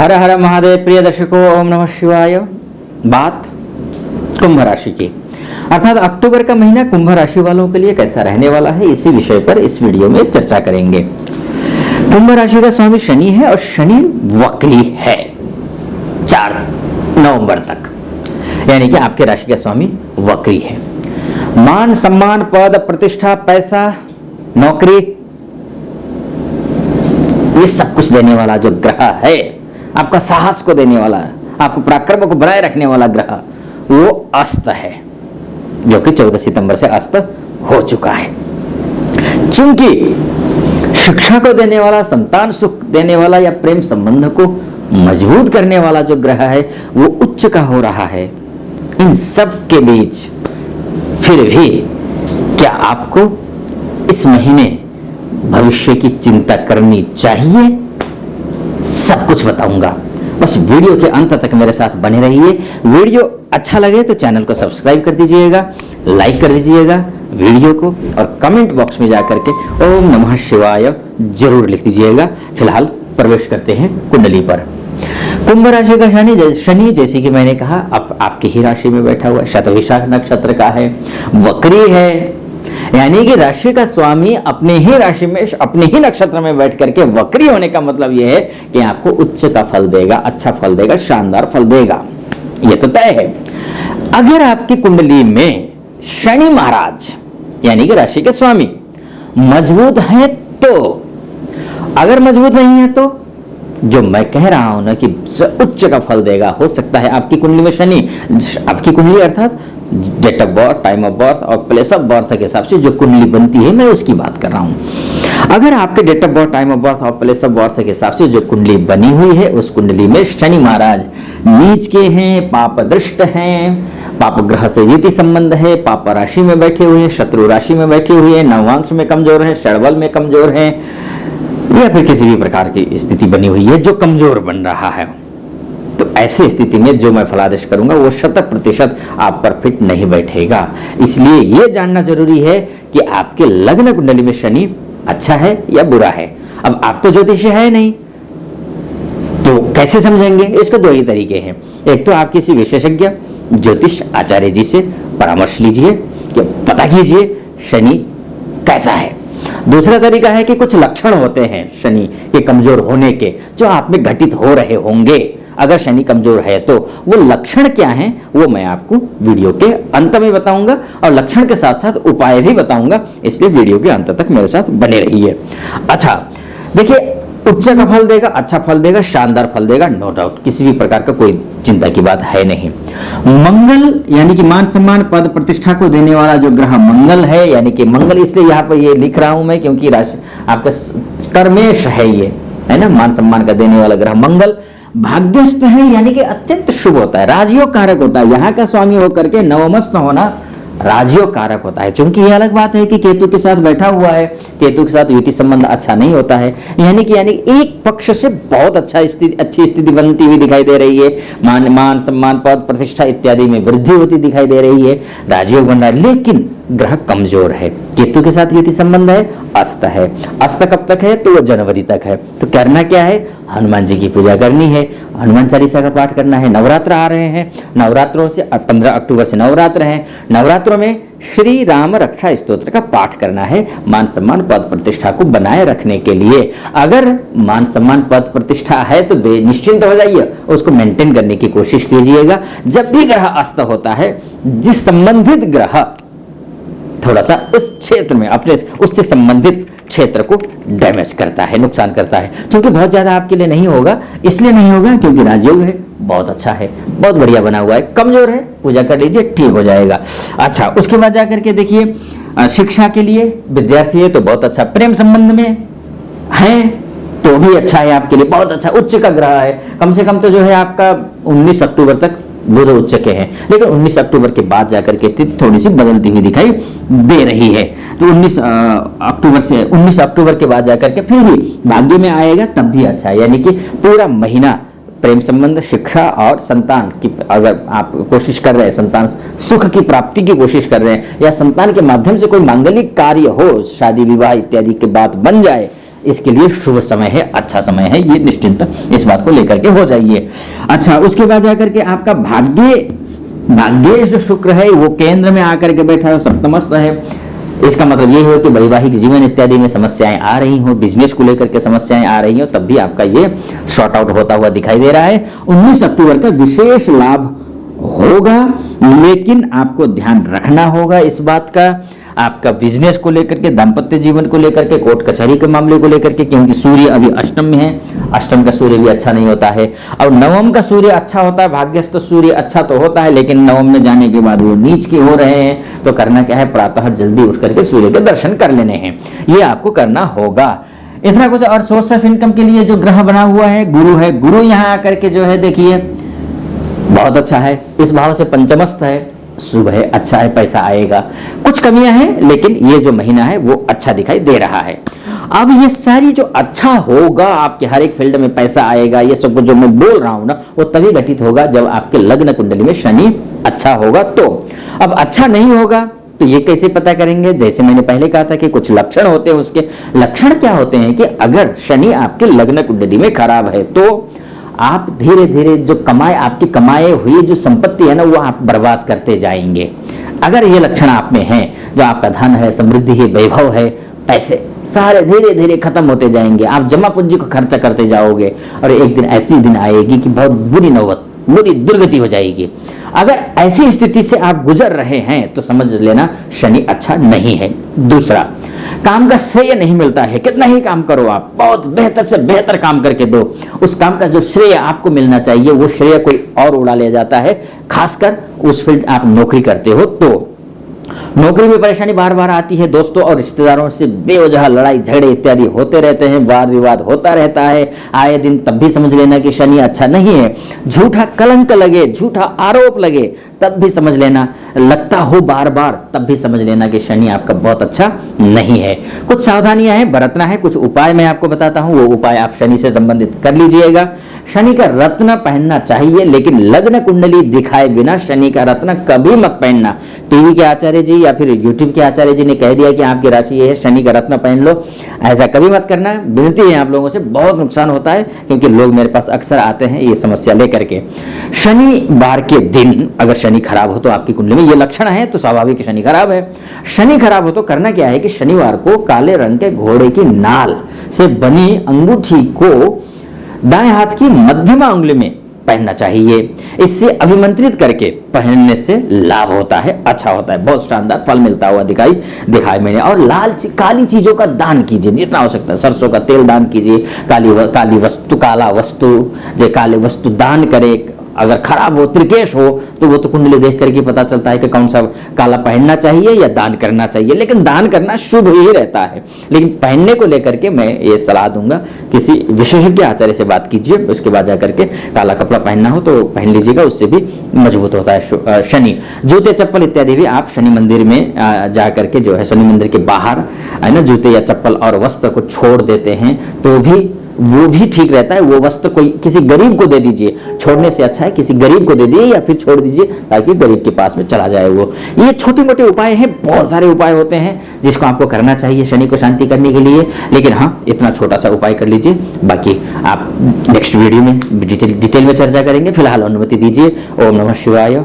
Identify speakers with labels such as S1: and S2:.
S1: हर हर महादेव। प्रिय दर्शकों, ओम नमः शिवाय। बात कुंभ राशि की, अर्थात अक्टूबर का महीना कुंभ राशि वालों के लिए कैसा रहने वाला है, इसी विषय पर इस वीडियो में चर्चा करेंगे। कुंभ राशि का स्वामी शनि है और शनि वक्री है 4 नवंबर तक, यानी कि आपके राशि का स्वामी वक्री है। मान सम्मान, पद, प्रतिष्ठा, पैसा, नौकरी, ये सब कुछ देने वाला जो ग्रह है, आपका साहस को देने वाला, आपको पराक्रम को बनाए रखने वाला ग्रह, वो अस्त है, जो कि 14 सितंबर से अस्त हो चुका है। चूंकि शिक्षा को देने वाला, संतान सुख देने वाला या प्रेम संबंध को मजबूत करने वाला जो ग्रह है वो उच्च का हो रहा है, इन सब के बीच फिर भी क्या आपको इस महीने भविष्य की चिंता करनी चाहिए, सब कुछ बताऊंगा। बस वीडियो के अंत तक मेरे साथ बने रहिए। वीडियो अच्छा लगे तो चैनल को सब्सक्राइब कर दीजिएगा, लाइक कर दीजिएगा वीडियो को, और कमेंट बॉक्स में जाकर के ओम नमः शिवाय जरूर लिख दीजिएगा। फिलहाल प्रवेश करते हैं कुंडली पर। कुंभ राशि का शनि जैसे कि मैंने कहा आपकी ही राशि में बैठा हुआ है, शतविशाख नक्षत्र का है, वक्री है, यानी कि राशि का स्वामी अपने ही राशि में, अपने ही नक्षत्र में बैठ करके वक्री होने का मतलब यह है कि आपको उच्च का फल देगा, अच्छा फल देगा, शानदार फल देगा, यह तो तय है। अगर आपकी कुंडली में शनि महाराज यानी कि राशि के स्वामी मजबूत है तो, अगर मजबूत नहीं है तो जो मैं कह रहा हूं ना कि उच्च का फल देगा, हो सकता है आपकी कुंडली में शनि, आपकी कुंडली अर्थात date of birth, time of birth और प्लेस ऑफ बर्थ के हिसाब से जो कुंडली बनती है, मैं उसकी बात कर रहा हूं। अगर आपके date of birth, time of birth और प्लेस ऑफ बर्थ के हिसाब से जो कुंडली बनी हुई है, उस कुंडली में शनि महाराज नीच के हैं, पाप दृष्ट हैं, पाप ग्रह से युति संबंध है, पाप राशि में बैठे हुए हैं, शत्रु राशि में बैठे हुए हैं, नवांश में कमजोर है, षडबल में कमजोर है, या फिर किसी भी प्रकार की स्थिति बनी हुई है जो कमजोर बन रहा है, तो ऐसी स्थिति में जो मैं फलादेश करूंगा वो 100% आप पर फिट नहीं बैठेगा। इसलिए यह जानना जरूरी है कि आपके लग्न कुंडली में शनि अच्छा है या बुरा है। अब आप तो ज्योतिषी है नहीं, तो कैसे समझेंगे? इसके 2 ही तरीके हैं। एक तो आप किसी विशेषज्ञ ज्योतिष आचार्य जी से परामर्श लीजिए कि पता कीजिए शनि कैसा है। दूसरा तरीका है कि कुछ लक्षण होते हैं शनि के कमजोर होने के, जो आप में घटित हो रहे होंगे। अगर शनि कमजोर है तो वो लक्षण क्या हैं वो मैं आपको वीडियो के अंत में बताऊंगा, और लक्षण के साथ साथ उपाय भी बताऊंगा, इसलिए वीडियो के अंत तक मेरे साथ बने रहिए। अच्छा देखिए, उच्च का फल देगा, अच्छा फल देगा, शानदार फल देगा, नो डाउट, किसी भी प्रकार का कोई चिंता की बात है नहीं। मंगल यानी कि मान सम्मान, पद, प्रतिष्ठा को देने वाला जो ग्रह मंगल है, यानी कि मंगल इसलिए यहाँ पर ये लिख रहा हूं मैं क्योंकि राशि आपका कर्मेश है, ये है ना, मान सम्मान का देने वाला ग्रह मंगल भाग्यस्थ है, यानी कि अत्यंत शुभ होता है, राजयोग कारक होता है। यहाँ का स्वामी होकर के नवमस्थ होना राजयोग कारक होता है। चूंकि यह अलग बात है कि केतु के साथ बैठा हुआ है, केतु के साथ युति संबंध अच्छा नहीं होता है, यानी कि एक पक्ष से बहुत अच्छी स्थिति बनती हुई दिखाई दे रही है, मान सम्मान, पद, प्रतिष्ठा इत्यादि में वृद्धि होती दिखाई दे रही है, राजयोग बन रहा है, लेकिन ग्रह कमजोर है। केतु के साथ युति संबंध है, अस्त है। अस्त कब तक है? तो वो जनवरी तक है। तो करना क्या है? हनुमान जी की पूजा करनी है, हनुमान चालीसा का पाठ करना है। नवरात्र आ रहे हैं, नवरात्रों से 15 अक्टूबर से नवरात्र हैं, नवरात्रों में श्री राम रक्षा स्तोत्र का पाठ करना है, मान सम्मान, पद, प्रतिष्ठा को बनाए रखने के लिए। अगर मान सम्मान, पद, प्रतिष्ठा है तो निश्चिंत हो जाइए, उसको मेंटेन करने की कोशिश कीजिएगा। जब भी ग्रह अस्त होता है, जिस संबंधित ग्रह थोड़ा सा उस क्षेत्र में अपने उससे संबंधित क्षेत्र को डैमेज करता है, नुकसान करता है, क्योंकि बहुत ज्यादा आपके लिए नहीं होगा। इसलिए नहीं होगा क्योंकि राजयोग है, बहुत अच्छा है, बहुत बढ़िया बना हुआ है। कमजोर है, पूजा कर लीजिए, ठीक हो जाएगा। अच्छा, उसके बाद जाकर के देखिए, शिक्षा के लिए विद्यार्थी है तो बहुत अच्छा, प्रेम संबंध में है तो भी अच्छा है आपके लिए, बहुत अच्छा, उच्च का ग्रह है। कम से कम तो जो है आपका 19 अक्टूबर तक बुध उच्च के हैं, लेकिन 19 अक्टूबर के बाद जाकर के स्थिति थोड़ी सी बदलती हुई दिखाई दे रही है। तो 19 अक्टूबर के बाद जाकर के फिर भी भाग्य में आएगा, तब भी अच्छा है। यानी कि पूरा महीना प्रेम संबंध, शिक्षा और संतान की अगर आप कोशिश कर रहे हैं, संतान सुख की प्राप्ति की कोशिश कर रहे हैं, या संतान के माध्यम से कोई मांगलिक कार्य हो, शादी विवाह इत्यादि के बात बन जाए, इसके लिए शुभ समय है, अच्छा समय है, ये निश्चिंत इस बात को लेकर के हो जाइए। अच्छा, उसके बाद जाकर के आपका भाग्य जो शुक्र है वो केंद्र में आकर के बैठा है, सप्तमस्थ है। इसका मतलब ये हो कि वैवाहिक जीवन इत्यादि में समस्याएं आ रही हो, बिजनेस को लेकर के समस्याएं आ रही हो, तब भी आपका ये शॉर्ट आउट होता हुआ दिखाई दे रहा है। 19 अक्टूबर का विशेष लाभ होगा, लेकिन आपको ध्यान रखना होगा इस बात का, आपका बिजनेस को लेकर के, दाम्पत्य जीवन को लेकर के, कोर्ट कचहरी के मामले को लेकर के, क्योंकि सूर्य अभी अष्टम में है, अष्टम का सूर्य भी अच्छा नहीं होता है। और नवम का सूर्य अच्छा होता है, भाग्यस्थ सूर्य अच्छा तो होता है, लेकिन नवम में जाने के बाद वो नीच के हो रहे हैं, तो करना क्या है, प्रातः जल्दी उठ करके सूर्य के दर्शन कर लेने हैं, ये आपको करना होगा। इतना कुछ। और सोर्स ऑफ इनकम के लिए जो ग्रह बना हुआ है गुरु है, गुरु यहाँ आकर के जो है देखिए बहुत अच्छा है, इस भाव से पंचमस्थ है, शुभ है, अच्छा है, पैसा आएगा। कुछ कमियां हैं लेकिन ये जो महीना है वो अच्छा दिखाई दे रहा है। अब ये सारी जो अच्छा होगा आपके हर एक फील्ड में पैसा आएगा, ये सब जो मैं बोल रहा हूं ना, वो तभी घटित होगा जब आपके लग्न कुंडली में शनि अच्छा होगा। तो अब अच्छा नहीं होगा तो ये कैसे पता करेंगे? जैसे मैंने पहले कहा था कि कुछ लक्षण होते हैं, उसके लक्षण क्या होते हैं कि अगर शनि आपके लग्न कुंडली में खराब है तो आप धीरे धीरे जो आपकी कमाए हुई जो संपत्ति है ना, वो आप बर्बाद करते जाएंगे। अगर ये लक्षण आप में है, जो आपका धन है, समृद्धि है, वैभव है, पैसे सारे धीरे धीरे खत्म होते जाएंगे, आप जमा पूंजी को खर्चा करते जाओगे और एक दिन ऐसी दिन आएगी कि बहुत बुरी नौबत, बुरी दुर्गति हो जाएगी। अगर ऐसी स्थिति से आप गुजर रहे हैं तो समझ लेना शनि अच्छा नहीं है। दूसरा, काम का श्रेय नहीं मिलता है, कितना ही काम करो आप, बहुत बेहतर से बेहतर काम करके दो, उस काम का जो श्रेय आपको मिलना चाहिए वो श्रेय कोई और उड़ा ले जाता है। खासकर उस फील्ड आप नौकरी करते हो तो नौकरी में परेशानी बार बार आती है, दोस्तों और रिश्तेदारों से बेवजह लड़ाई झगड़े इत्यादि होते रहते हैं, वाद विवाद होता रहता है आए दिन, तब भी समझ लेना कि शनि अच्छा नहीं है। झूठा कलंक लगे, झूठा आरोप लगे, तब भी समझ लेना, लगता हो बार बार, तब भी समझ लेना कि शनि आपका बहुत अच्छा नहीं है। कुछ सावधानियां हैं, बरतना है, कुछ उपाय मैं आपको बताता हूं, वो उपाय आप शनि से संबंधित कर लीजिएगा। शनि का रत्न पहनना चाहिए, लेकिन लग्न कुंडली दिखाए बिना शनि का रत्न कभी मत पहनना। टीवी के आचार्य जी या फिर यूट्यूब के आचार्य जी ने कह दिया कि आपकी राशि ये है, शनि का रत्न पहन लो, ऐसा कभी मत करना। विनती है आप लोगों से, बहुत नुकसान होता है, क्योंकि लोग मेरे पास अक्सर आते हैं ये समस्या लेकर के। शनिवार के दिन अगर शनि खराब हो तो आपकी कुंडली में ये लक्षण है तो स्वाभाविक शनि खराब है। शनि खराब हो तो करना क्या है कि शनिवार को काले रंग के घोड़े की नाल से बनी अंगूठी को दाएं हाथ की मध्यमा उंगली में पहनना चाहिए। इससे अभिमंत्रित करके पहनने से लाभ होता है, अच्छा होता है, बहुत शानदार फल मिलता हुआ दिखाई मैंने। और काली चीजों का दान कीजिए जितना हो सकता है, सरसों का तेल दान कीजिए, काली वस्तु, काला वस्तु, जो काले वस्तु दान करे। अगर खराब हो, त्रिकेश हो, तो वो तो कुंडली देख करके पता चलता है कि कौन सा काला पहनना चाहिए या दान करना चाहिए, लेकिन दान करना शुभ ही रहता है। लेकिन पहनने को लेकर के मैं ये सलाह दूंगा, किसी विशेषज्ञ आचार्य से बात कीजिए, उसके बाद जाकर के काला कपड़ा पहनना हो तो पहन लीजिएगा, उससे भी मजबूत होता है शनि। जूते चप्पल इत्यादि भी आप शनि मंदिर में जा करके जो है, शनि मंदिर के बाहर है ना, जूते या चप्पल और वस्त्र को छोड़ देते हैं तो भी वो भी ठीक रहता है। वो वस्त्र कोई किसी गरीब को दे दीजिए, छोड़ने से अच्छा है किसी गरीब को दे दीजिए या फिर छोड़ दीजिए, ताकि गरीब के पास में चला जाए वो। ये छोटे मोटे उपाय हैं, बहुत सारे उपाय होते हैं जिसको आपको करना चाहिए शनि को शांति करने के लिए, लेकिन हाँ इतना छोटा सा उपाय कर लीजिए। बाकी आप नेक्स्ट वीडियो में डिटेल में चर्चा करेंगे। फिलहाल अनुमति दीजिए। ओम नमः शिवाय।